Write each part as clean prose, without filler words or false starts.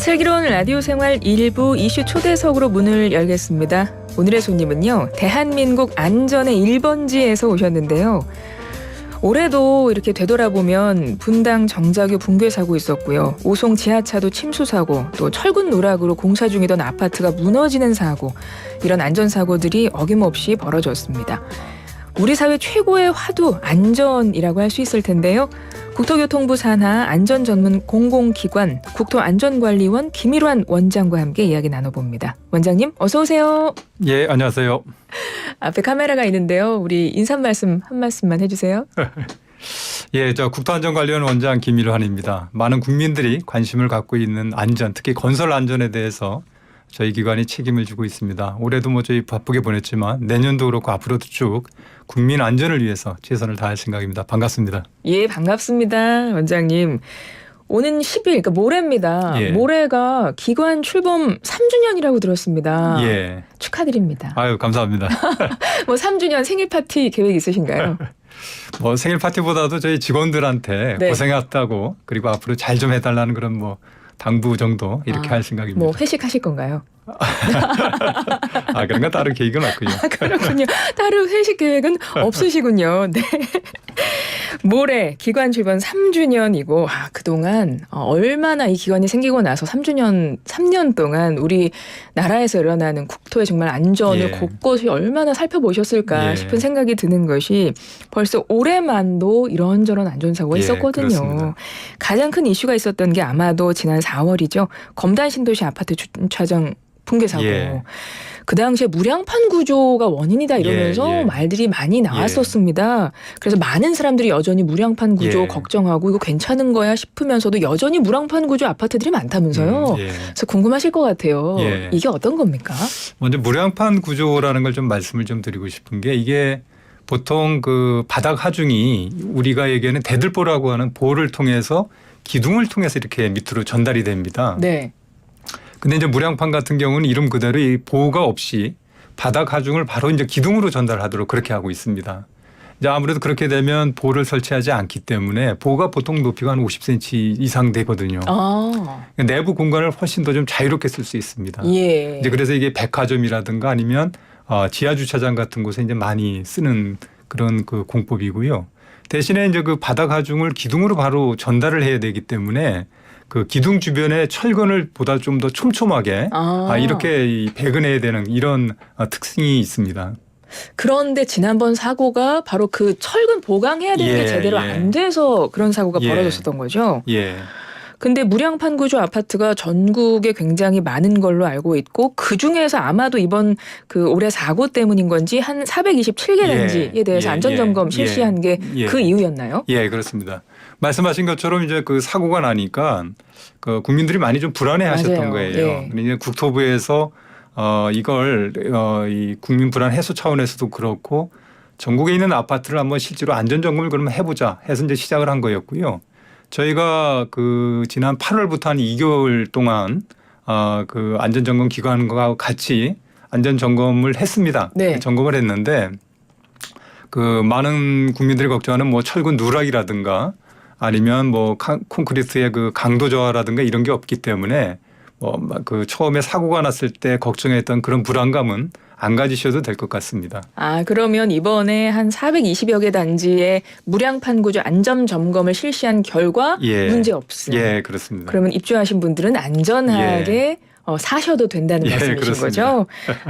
슬기로운 라디오 생활 1부 이슈 초대석으로 문을 열겠습니다. 오늘의 손님은요, 대한민국 안전의 1번지에서 오셨는데요. 올해도 이렇게 되돌아보면 분당 정자교 붕괴 사고 있었고요. 오송 지하차도 침수 사고, 또 철근 누락으로 공사 중이던 아파트가 무너지는 사고, 이런 안전사고들이 어김없이 벌어졌습니다. 우리 사회 최고의 화두 안전이라고 할 수 있을 텐데요. 국토교통부 산하 안전전문 공공기관 국토안전관리원 김일환 원장과 함께 이야기 나눠봅니다. 원장님 어서 오세요. 예, 안녕하세요. 앞에 카메라가 있는데요. 우리 인사 말씀 한 말씀만 해주세요. 예, 저 국토안전관리원 원장 김일환입니다. 많은 국민들이 관심을 갖고 있는 안전, 특히 건설 안전에 대해서 저희 기관이 책임을 지고 있습니다. 올해도 뭐 저희 바쁘게 보냈지만 내년도 그렇고 앞으로도 쭉 국민 안전을 위해서 최선을 다할 생각입니다. 반갑습니다. 예, 반갑습니다. 원장님. 오는 10일, 그러니까 모레입니다. 예. 모레가 기관 출범 3주년이라고 들었습니다. 예. 축하드립니다. 아유, 감사합니다. 뭐 3주년 생일 파티 계획 있으신가요? 뭐 생일 파티보다도 저희 직원들한테 네. 고생했다고 그리고 앞으로 잘 좀 해달라는 그런 뭐 당부 정도 이렇게 할 생각입니다. 뭐 회식하실 건가요? 그런 건 다른 계획은 없고요. 그렇군요. 따로 회식 계획은 없으시군요. 네. 모레 기관 출범 3주년이고 그동안 얼마나 이 기관이 생기고 나서 3년 동안 우리 나라에서 일어나는 국토의 정말 안전을 예. 곳곳이 얼마나 살펴보셨을까 예. 싶은 생각이 드는 것이 벌써 올해만도 이런저런 안전사고가 예, 있었거든요. 그렇습니다. 가장 큰 이슈가 있었던 게 아마도 지난 4월이죠. 검단 신도시 아파트 주차장 붕괴 사고. 예. 그 당시에 무량판 구조가 원인이다 이러면서 예. 말들이 많이 나왔었습니다. 그래서 많은 사람들이 여전히 무량판 구조 예. 걱정하고 이거 괜찮은 거야 싶으면서도 여전히 무량판 구조 아파트들이 많다면서요. 예. 그래서 궁금하실 것 같아요. 예. 이게 어떤 겁니까? 먼저 무량판 구조라는 걸 좀 말씀을 좀 드리고 싶은 게 이게 보통 그 바닥 하중이 우리가 얘기하는 대들보라고 하는 보를 통해서 기둥을 통해서 이렇게 밑으로 전달이 됩니다. 네. 근데 이제 무량판 같은 경우는 이름 그대로 이 보가 없이 바닥 하중을 바로 이제 기둥으로 전달하도록 그렇게 하고 있습니다. 이제 아무래도 그렇게 되면 보를 설치하지 않기 때문에 보가 보통 높이가 한 50cm 이상 되거든요. 내부 공간을 훨씬 더 좀 자유롭게 쓸 수 있습니다. 예. 이제 그래서 이게 백화점이라든가 아니면 지하 주차장 같은 곳에 이제 많이 쓰는 그런 그 공법이고요. 대신에 이제 그 바닥 하중을 기둥으로 바로 전달을 해야 되기 때문에 그 기둥 주변에 철근을 보다 좀 더 촘촘하게 이렇게 배근해야 되는 이런 특징이 있습니다. 그런데 지난번 사고가 바로 그 철근 보강해야 되는 게 제대로 안 돼서 그런 사고가 벌어졌었던 거죠. 예. 근데 무량판 구조 아파트가 전국에 굉장히 많은 걸로 알고 있고 그중에서 아마도 이번 그 올해 사고 때문인 건지 한 427개 단지에 대해서 안전점검 실시한 게 그 이유였나요? 예, 그렇습니다. 말씀하신 것처럼 이제 그 사고가 나니까 그 국민들이 많이 좀 불안해하셨던 맞아요. 거예요. 예. 근데 이제 국토부에서 이걸 이 국민 불안 해소 차원에서도 그렇고 전국에 있는 아파트를 한번 실제로 안전점검을 그러면 해보자 해서 이제 시작을 한 거였고요. 저희가 그 지난 8월부터 한 2개월 동안 그 안전점검 기관과 같이 안전점검을 했습니다. 네. 점검을 했는데 그 많은 국민들이 걱정하는 뭐 철근 누락이라든가 아니면 뭐 콘크리트의 그 강도 저하라든가 이런 게 없기 때문에 뭐 그 처음에 사고가 났을 때 걱정했던 그런 불안감은 안 가지셔도 될 것 같습니다. 그러면 이번에 한 420여 개 단지의 무량판 구조 안전 점검을 실시한 결과 문제 없음. 예, 그렇습니다. 그러면 입주하신 분들은 안전하게 사셔도 된다는 말씀이신 그렇습니다. 거죠?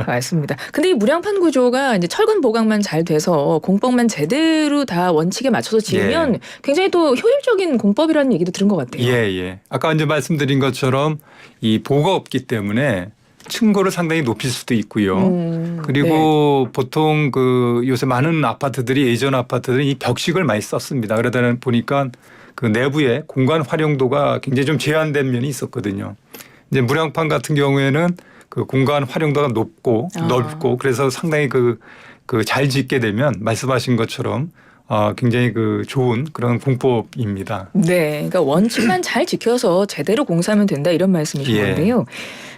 맞습니다. 근데 이 무량판 구조가 이제 철근 보강만 잘 돼서 공법만 제대로 다 원칙에 맞춰서 지으면 굉장히 또 효율적인 공법이라는 얘기도 들은 것 같아요. 예. 아까 이제 말씀드린 것처럼 이 보가 없기 때문에 층고를 상당히 높일 수도 있고요. 그리고 보통 그 요새 많은 아파트들이 예전 아파트들은 이 벽식을 많이 썼습니다. 그러다 보니까 그 내부의 공간 활용도가 굉장히 좀 제한된 면이 있었거든요. 이제 무량판 같은 경우에는 그 공간 활용도가 높고 넓고 그래서 상당히 그 잘 짓게 되면 말씀하신 것처럼 굉장히 그 좋은 그런 공법입니다. 네, 그러니까 원칙만 잘 지켜서 제대로 공사하면 된다 이런 말씀이신 건데요.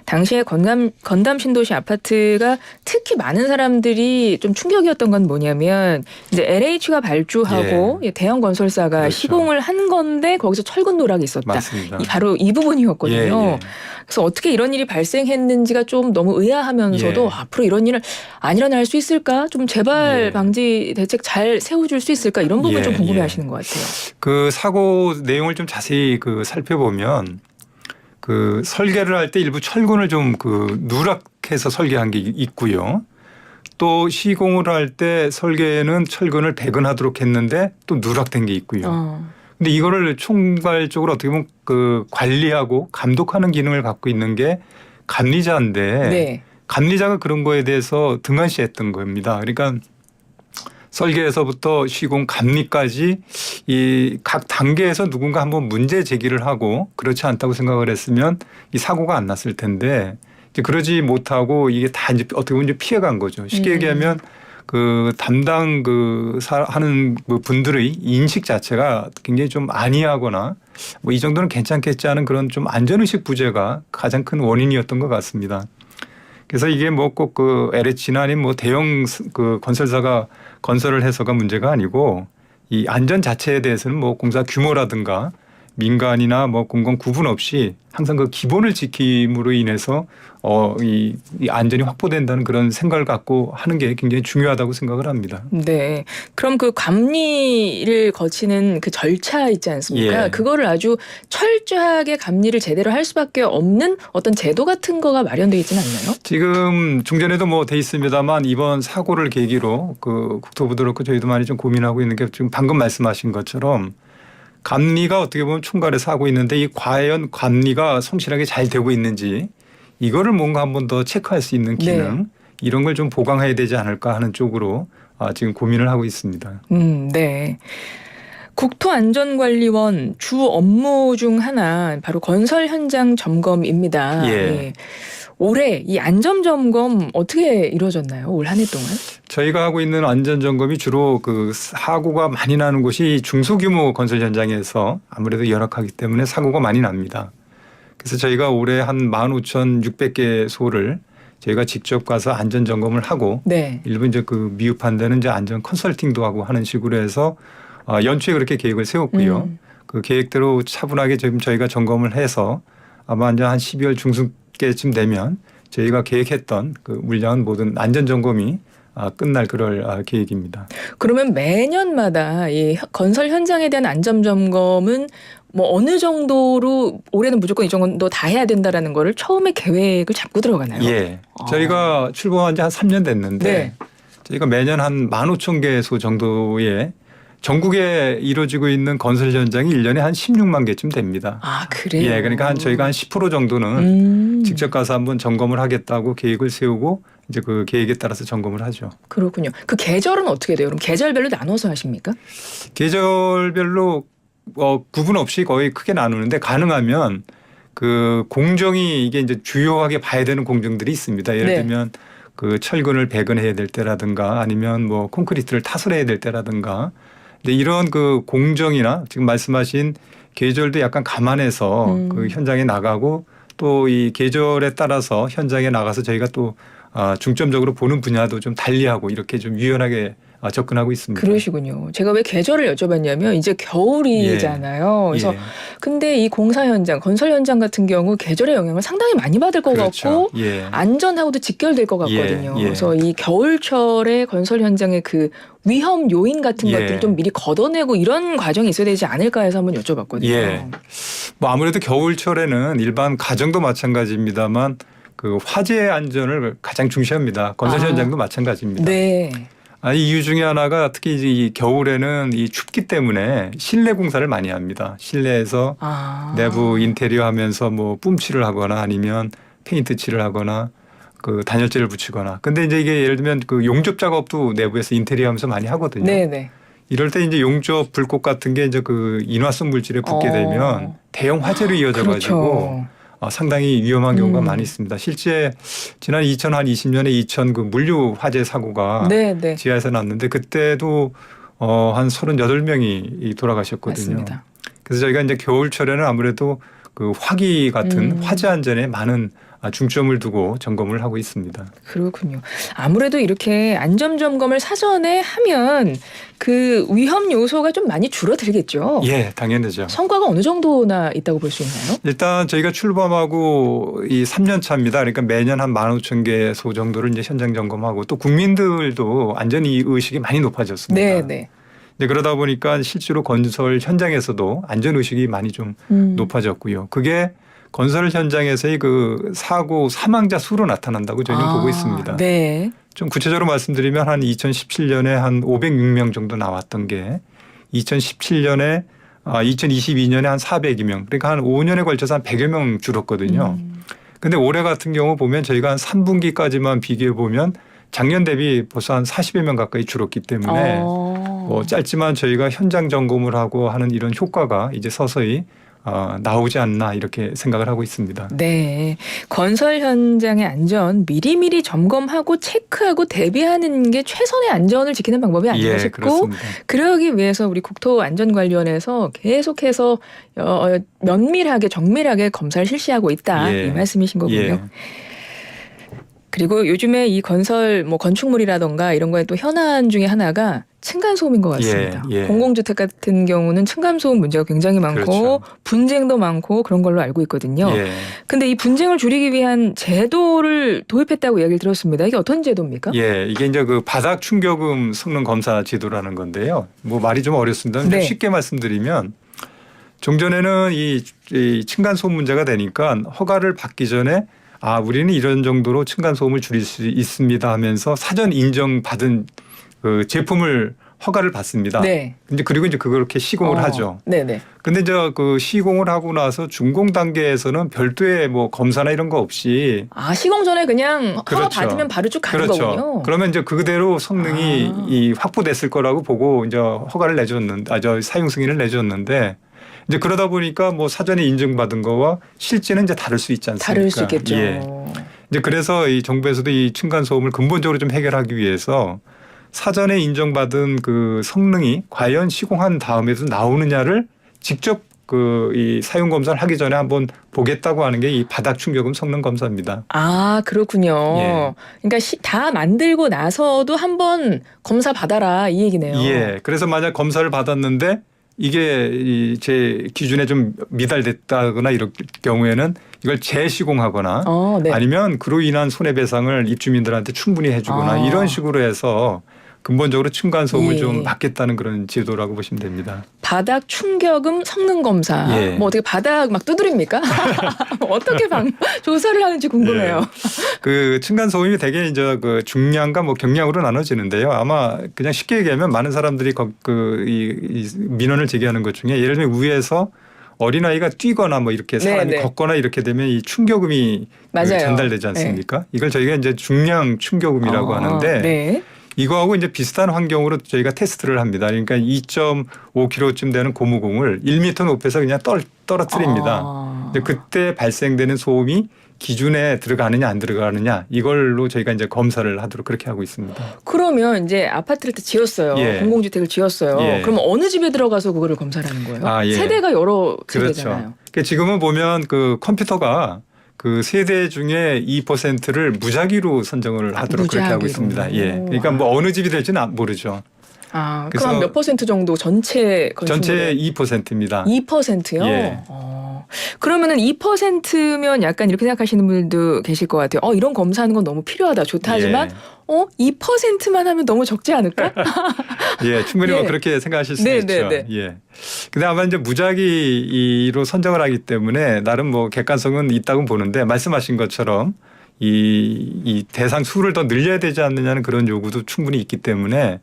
당시에 건담 신도시 아파트가 특히 많은 사람들이 좀 충격이었던 건 뭐냐면 이제 LH가 발주하고 대형 건설사가 그렇죠. 시공을 한 건데 거기서 철근 누락이 있었다. 맞습니다. 바로 이 부분이었거든요. 그래서 어떻게 이런 일이 발생했는지가 좀 너무 의아하면서도 예. 앞으로 이런 일은 안 일어날 수 있을까? 좀 재발 예. 방지 대책 잘 세워줄 수 있을까? 이런 부분 예, 좀 궁금해 예. 하시는 것 같아요. 그 사고 내용을 좀 자세히 살펴보면 그 설계를 할 때 일부 철근을 좀 누락해서 설계한 게 있고요. 또 시공을 할 때 설계는 철근을 배근하도록 했는데 또 누락된 게 있고요. 근데 이거를 총괄적으로 어떻게 보면 관리하고 감독하는 기능을 갖고 있는 게 감리자인데 네. 감리자가 그런 거에 대해서 등한시했던 겁니다. 그러니까 설계에서부터 시공 감리까지 이 각 단계에서 누군가 한번 문제 제기를 하고 그렇지 않다고 생각을 했으면 이 사고가 안 났을 텐데 이제 그러지 못하고 이게 다 이제 어떻게 보면 이제 피해간 거죠. 쉽게 얘기하면 담당 하는 분들의 인식 자체가 굉장히 좀 안이하거나 뭐 이 정도는 괜찮겠지 하는 그런 좀 안전의식 부재가 가장 큰 원인이었던 것 같습니다. 그래서 이게 뭐 꼭 LH나 아니면 뭐 대형 건설사가 건설을 해서가 문제가 아니고 이 안전 자체에 대해서는 뭐 공사 규모라든가 민간이나 뭐 공공 구분 없이 항상 그 기본을 지킴으로 인해서 이 안전이 확보된다는 그런 생각을 갖고 하는 게 굉장히 중요하다고 생각을 합니다. 네. 그럼 그 감리를 거치는 그 절차 있지 않습니까? 예. 그거를 아주 철저하게 감리를 제대로 할 수밖에 없는 어떤 제도 같은 거가 마련되어 있지는 않나요? 지금 중전에도 뭐 돼 있습니다만 이번 사고를 계기로 국토부도 그렇고 저희도 많이 좀 고민하고 있는 게 지금 방금 말씀하신 것처럼 감리가 어떻게 보면 총괄해서 하고 있는데 이 과연 감리가 성실하게 잘 되고 있는지 이거를 뭔가 한 번 더 체크할 수 있는 기능 네. 이런 걸 좀 보강해야 되지 않을까 하는 쪽으로 지금 고민을 하고 있습니다. 네. 국토안전관리원 주 업무 중 하나 바로 건설 현장 점검입니다. 예. 올해 이 안전점검 어떻게 이루어졌나요? 올 한 해 동안? 저희가 하고 있는 안전점검이 주로 사고가 많이 나는 곳이 중소규모 건설 현장에서 아무래도 열악하기 때문에 사고가 많이 납니다. 그래서 저희가 올해 한 15,600개소를 저희가 직접 가서 안전점검을 하고 네. 일부 이제 미흡한 데는 이제 안전 컨설팅도 하고 하는 식으로 해서 연초에 그렇게 계획을 세웠고요. 그 계획대로 차분하게 지금 저희가 점검을 해서 아마 이제 한 12월 중순께쯤 되면 저희가 계획했던 물량은 모든 안전점검이 끝날 그럴 계획입니다. 그러면 매년마다 이 건설 현장에 대한 안전점검은 뭐 어느 정도로 올해는 무조건 이 정도 다 해야 된다라는 거를 처음에 계획을 잡고 들어가나요? 예. 저희가 출범한 지 한 3년 됐는데 네. 저희가 매년 한 15,000개소 정도의 전국에 이루어지고 있는 건설 현장이 1년에 한 16만 개쯤 됩니다. 아, 그래요? 예, 그러니까 저희가 한 10% 정도는 직접 가서 한번 점검을 하겠다고 계획을 세우고 이제 그 계획에 따라서 점검을 하죠. 그렇군요. 그 계절은 어떻게 돼요? 그럼 계절별로 나눠서 하십니까? 계절별로 구분 없이 거의 크게 나누는데 가능하면 공정이 이게 이제 주요하게 봐야 되는 공정들이 있습니다. 예를 네. 들면 철근을 배근해야 될 때라든가 아니면 뭐 콘크리트를 타설해야 될 때라든가 근데 이런 공정이나 지금 말씀하신 계절도 약간 감안해서 현장에 나가고 또 이 계절에 따라서 현장에 나가서 저희가 또 중점적으로 보는 분야도 좀 달리하고 이렇게 좀 유연하게 접근하고 있습니다. 그러시군요. 제가 왜 계절을 여쭤봤냐면 이제 겨울이잖아요. 그래서 예. 근데 이 공사 현장, 건설 현장 같은 경우 계절의 영향을 상당히 많이 받을 것 그렇죠. 같고 예. 안전하고도 직결될 것 같거든요. 예, 예. 그래서 이 겨울철에 건설 현장의 그 위험 요인 같은 예. 것들을 좀 미리 걷어내고 이런 과정이 있어야 되지 않을까 해서 한번 여쭤봤거든요. 예. 뭐 아무래도 겨울철에는 일반 가정도 마찬가지입니다만 화재 안전을 가장 중시합니다. 건설 현장도 마찬가지입니다. 네. 이유 중에 하나가 특히 이 겨울에는 이 춥기 때문에 실내 공사를 많이 합니다. 실내에서 내부 인테리어 하면서 뭐 뿜칠을 하거나 아니면 페인트 칠을 하거나 단열재를 붙이거나. 근데 이제 이게 예를 들면 용접 작업도 내부에서 인테리어 하면서 많이 하거든요. 네네. 이럴 때 이제 용접 불꽃 같은 게 이제 인화성 물질에 붙게 되면 대형 화재로 이어져 가지고 그렇죠. 상당히 위험한 경우가 많이 있습니다. 실제 지난 2020년에 이천 물류 화재 사고가 네네. 지하에서 났는데 그때도 한 38명이 돌아가셨거든요. 맞습니다. 그래서 저희가 이제 겨울철에는 아무래도 그 화기 같은 화재 안전에 많은 중점을 두고 점검을 하고 있습니다. 그렇군요. 아무래도 이렇게 안전 점검을 사전에 하면 그 위험 요소가 좀 많이 줄어들겠죠. 예, 당연하죠. 성과가 어느 정도나 있다고 볼 수 있나요? 일단 저희가 출범하고 이 3년 차입니다. 그러니까 매년 한 15,000개소 정도를 이제 현장 점검하고 또 국민들도 안전 의식이 많이 높아졌습니다. 네, 네. 이제 그러다 보니까 실제로 건설 현장에서도 안전 의식이 많이 좀 높아졌고요. 그게 건설 현장에서의 그 사고 사망자 수로 나타난다고 저희는 보고 있습니다. 네. 좀 구체적으로 말씀드리면 한 2017년에 한 506명 정도 나왔던 게 2022년에 한 402명. 그러니까 한 5년에 걸쳐서 한 100여 명 줄었거든요. 근데 올해 같은 경우 보면 저희가 한 3분기까지만 비교해 보면 작년 대비 벌써 한 40여 명 가까이 줄었기 때문에 뭐 짧지만 저희가 현장 점검을 하고 하는 이런 효과가 이제 서서히 나오지 않나 이렇게 생각을 하고 있습니다. 네. 건설 현장의 안전 미리미리 점검하고 체크하고 대비하는 게 최선의 안전을 지키는 방법이 아닌가 싶고 그렇습니다. 그러기 위해서 우리 국토안전관리원에서 계속해서 면밀하게 정밀하게 검사를 실시하고 있다. 이 말씀이신 거군요. 예. 그리고 요즘에 이 건설 건축물이라던가 이런 거에 또 현안 중에 하나가 층간소음인 것 같습니다. 공공주택 같은 경우는 층간소음 문제가 굉장히 많고 그렇죠. 분쟁도 많고 그런 걸로 알고 있거든요. 근데 이 분쟁을 줄이기 위한 제도를 도입했다고 이야기를 들었습니다. 이게 어떤 제도입니까? 이게 이제 그 바닥 충격음 성능 검사 제도라는 건데요. 뭐 말이 좀 어렵습니다. 네. 쉽게 말씀드리면 종전에는 이 층간소음 문제가 되니까 허가를 받기 전에 우리는 이런 정도로 층간소음을 줄일 수 있습니다 하면서 사전 인정받은 그 제품을 허가를 받습니다. 네. 근데 그리고 이제 그렇게 시공을 하죠. 네네. 근데 이제 그 시공을 하고 나서 준공 단계에서는 별도의 뭐 검사나 이런 거 없이 시공 전에 그냥 허가 그렇죠. 받으면 바로 쭉 가는 거군요. 그러면 이제 그대로 성능이 이 확보됐을 거라고 보고 이제 허가를 내줬는데 사용 승인을 내줬는데 이제 그러다 보니까 뭐 사전에 인증받은 거와 실제는 이제 다를 수 있지 않습니까? 다를 수 있겠죠. 이제 그래서 이 정부에서도 이 층간 소음을 근본적으로 좀 해결하기 위해서 사전에 인정받은 그 성능이 과연 시공한 다음에도 나오느냐를 직접 이 사용 검사를 하기 전에 한번 보겠다고 하는 게 이 바닥 충격음 성능 검사입니다. 그렇군요. 그러니까 다 만들고 나서도 한번 검사 받아라 이 얘기네요. 그래서 만약 검사를 받았는데 이게 제 기준에 좀 미달됐다거나 이럴 경우에는 이걸 재시공하거나 아니면 그로 인한 손해배상을 입주민들한테 충분히 해주거나 이런 식으로 해서 근본적으로 층간소음을 좀 막겠다는 그런 제도라고 보시면 됩니다. 바닥 충격음 성능 검사. 뭐 어떻게 바닥 막 두드립니까? 어떻게 조사를 하는지 궁금해요. 그 층간소음이 되게 이제 그 중량과 뭐 경량으로 나눠지는데요. 아마 그냥 쉽게 얘기하면 많은 사람들이 이 민원을 제기하는 것 중에 예를 들면 위에서 어린아이가 뛰거나 뭐 이렇게 사람이 걷거나 이렇게 되면 이 충격음이 전달되지 않습니까? 이걸 저희가 이제 중량 충격음이라고 하는데 이거하고 이제 비슷한 환경으로 저희가 테스트를 합니다. 그러니까 2.5kg쯤 되는 고무공을 1m 높이에서 그냥 떨어뜨립니다. 근데 그때 발생되는 소음이 기준에 들어가느냐 안 들어가느냐 이걸로 저희가 이제 검사를 하도록 그렇게 하고 있습니다. 그러면 이제 아파트를 지었어요. 공공주택을 지었어요. 그럼 어느 집에 들어가서 그거를 검사를 하는 거예요? 세대가 여러 세대잖아요. 그러니까 지금은 보면 그 컴퓨터가 그 세대 중에 2%를 무작위로 선정을 하도록 그렇게 하고 있습니다. 그러니까 뭐 어느 집이 될지는 모르죠. 그럼 몇 퍼센트 정도 전체 2%입니다. 2%요? 그러면은 2%면 약간 이렇게 생각하시는 분들도 계실 것 같아요. 이런 검사하는 건 너무 필요하다, 좋다 하지만 2%만 하면 너무 적지 않을까? 충분히 뭐 그렇게 생각하실 수 있죠. 근데 아마 이제 무작위로 선정을 하기 때문에 나름 뭐 객관성은 있다고 보는데 말씀하신 것처럼 이 대상 수를 더 늘려야 되지 않느냐는 그런 요구도 충분히 있기 때문에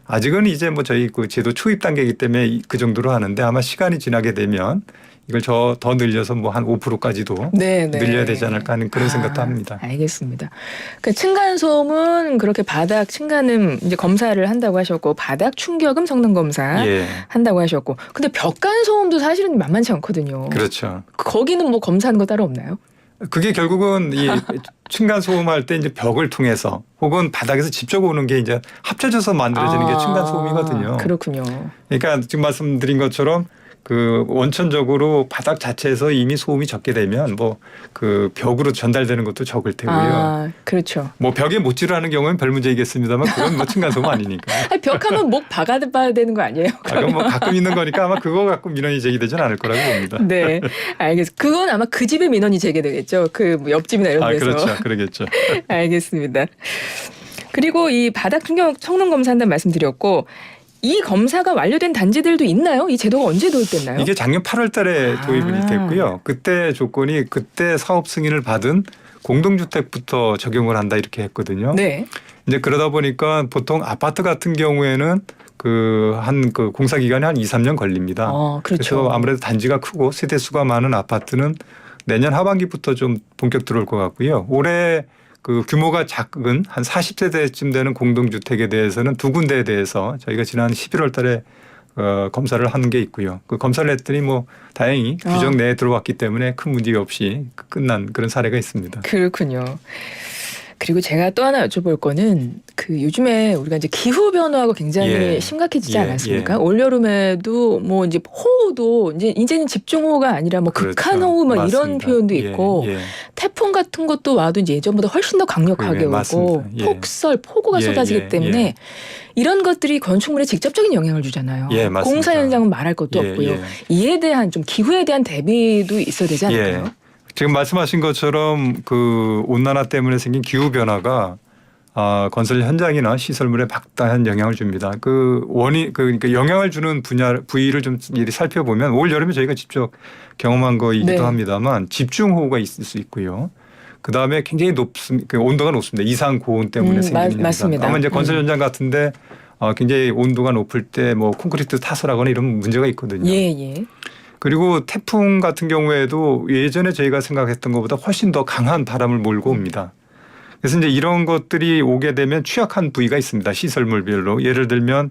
아직은 이제 뭐 저희 그 제도 초입 단계이기 때문에 그 정도로 하는데 아마 시간이 지나게 되면 이걸 더 늘려서 뭐 한 5%까지도 늘려야 되지 않을까 하는 그런 생각도 합니다. 알겠습니다. 그 층간소음은 그렇게 바닥 층간음 이제 검사를 한다고 하셨고 바닥 충격음 성능 검사 한다고 하셨고 근데 벽간소음도 사실은 만만치 않거든요. 그렇죠. 거기는 뭐 검사하는 거 따로 없나요? 그게 결국은 이 층간 소음할 때 이제 벽을 통해서 혹은 바닥에서 직접 오는 게 이제 합쳐져서 만들어지는 게 층간 소음이거든요. 그렇군요. 그러니까 지금 말씀드린 것처럼 그 원천적으로 바닥 자체에서 이미 소음이 적게 되면 뭐 그 벽으로 전달되는 것도 적을 테고요. 아, 그렇죠. 뭐 벽에 못질하는 경우는 별 문제이겠습니다만 그건 뭐 층간소음 아니니까. 아니, 벽하면 목 박아봐야 되는 거 아니에요? 그건 뭐 가끔 있는 거니까 아마 그거 갖고 민원이 제기되지는 않을 거라고 봅니다. 네, 알겠습니다. 그건 아마 그 집의 민원이 제기되겠죠. 그뭐 옆집이나 이런 데서. 그렇죠. 그러겠죠. 알겠습니다. 그리고 이 바닥 충격 성능 검사한다는 말씀드렸고 이 검사가 완료된 단지들도 있나요? 이 제도가 언제 도입됐나요? 이게 작년 8월 달에 도입이 됐고요. 그때 조건이 그때 사업 승인을 받은 공동주택부터 적용을 한다 이렇게 했거든요. 네. 이제 그러다 보니까 보통 아파트 같은 경우에는 그 공사 기간이 한 2, 3년 걸립니다. 그렇죠. 그래서 아무래도 단지가 크고 세대 수가 많은 아파트는 내년 하반기부터 좀 본격 들어올 것 같고요. 올해 그 규모가 작은 한 40세대쯤 되는 공동주택에 대해서는 두 군데에 대해서 저희가 지난 11월 달에 검사를 하는 게 있고요. 그 검사를 했더니 뭐 다행히 규정 내에 들어왔기 때문에 큰 문제 없이 끝난 그런 사례가 있습니다. 그렇군요. 그리고 제가 또 하나 여쭤볼 거는 그 요즘에 우리가 이제 기후 변화가 굉장히 심각해지지 않았습니까? 올여름에도 뭐 이제 호우도 이제는 집중호우가 아니라 뭐 그렇죠. 극한호우 뭐 이런 맞습니다. 표현도 있고 태풍 같은 것도 와도 이제 예전보다 훨씬 더 강력하게 오고 맞습니다. 폭설, 폭우가 쏟아지기 때문에 이런 것들이 건축물에 직접적인 영향을 주잖아요. 맞습니다. 공사 현장은 말할 것도 없고요. 이에 대한 좀 기후에 대한 대비도 있어야 되지 않을까요? 지금 말씀하신 것처럼 그 온난화 때문에 생긴 기후 변화가 건설 현장이나 시설물에 막다한 영향을 줍니다. 그러니까 영향을 주는 부위를 좀 미리 살펴보면 올 여름에 저희가 직접 경험한 거이기도 합니다만 집중호우가 있을 수 있고요. 그 다음에 굉장히 온도가 높습니다. 이상 고온 때문에 생기는 맞습니다. 아마 이제 건설 현장 같은데 굉장히 온도가 높을 때 뭐 콘크리트 타설하거나 이런 문제가 있거든요. 그리고 태풍 같은 경우에도 예전에 저희가 생각했던 것보다 훨씬 더 강한 바람을 몰고 옵니다. 그래서 이제 이런 것들이 오게 되면 취약한 부위가 있습니다. 시설물별로. 예를 들면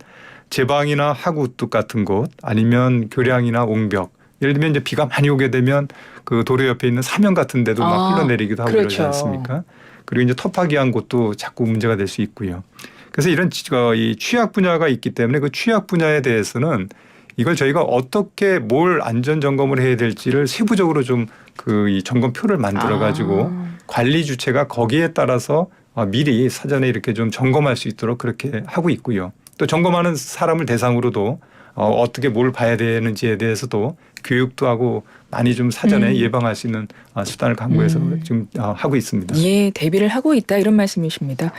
제방이나 하구뚝 같은 곳 아니면 교량이나 옹벽. 예를 들면 이제 비가 많이 오게 되면 그 도로 옆에 있는 사면 같은 데도 막 흘러내리기도 하고 그러지 않습니까? 그리고 이제 터파기한 곳도 자꾸 문제가 될 수 있고요. 그래서 이런 이 취약 분야가 있기 때문에 그 취약 분야에 대해서는 이걸 저희가 어떻게 뭘 안전 점검을 해야 될지를 세부적으로 좀 이 점검표를 만들어 가지고 관리 주체가 거기에 따라서 미리 사전에 이렇게 좀 점검할 수 있도록 그렇게 하고 있고요. 또 점검하는 사람을 대상으로도 어떻게 뭘 봐야 되는지에 대해서도 교육도 하고 많이 좀 사전에 예방할 수 있는 수단을 강구해서 지금 하고 있습니다. 대비를 하고 있다 이런 말씀이십니다.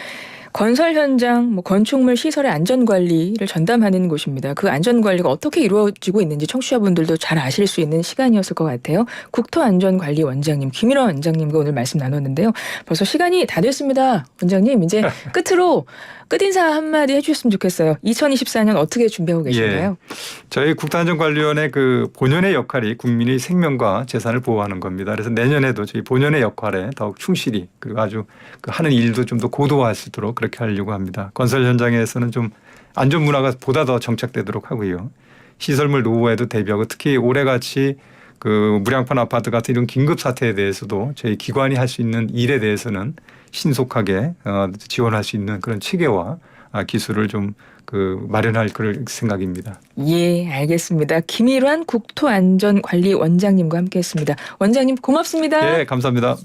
건설 현장, 건축물 시설의 안전 관리를 전담하는 곳입니다. 그 안전 관리가 어떻게 이루어지고 있는지 청취자분들도 잘 아실 수 있는 시간이었을 것 같아요. 국토안전관리원장님 김일원 원장님과 오늘 말씀 나눴는데요. 벌써 시간이 다 됐습니다. 원장님 이제 끝으로 끝인사 한마디 해주셨으면 좋겠어요. 2024년 어떻게 준비하고 계신가요? 저희 국토안전관리원의 그 본연의 역할이 국민의 생명과 재산을 보호하는 겁니다. 그래서 내년에도 저희 본연의 역할에 더욱 충실히 그리고 아주 하는 일도 좀 더 고도화할 수 있도록 그렇게 하려고 합니다. 건설 현장에서는 좀 안전 문화가 보다 더 정착되도록 하고요. 시설물 노후에도 대비하고 특히 올해같이 그 무량판 아파트 같은 이런 긴급 사태에 대해서도 저희 기관이 할 수 있는 일에 대해서는 신속하게 지원할 수 있는 그런 체계와 기술을 좀 마련할 그럴 생각입니다. 알겠습니다. 김일환 국토안전관리원장님과 함께했습니다. 원장님 고맙습니다. 감사합니다.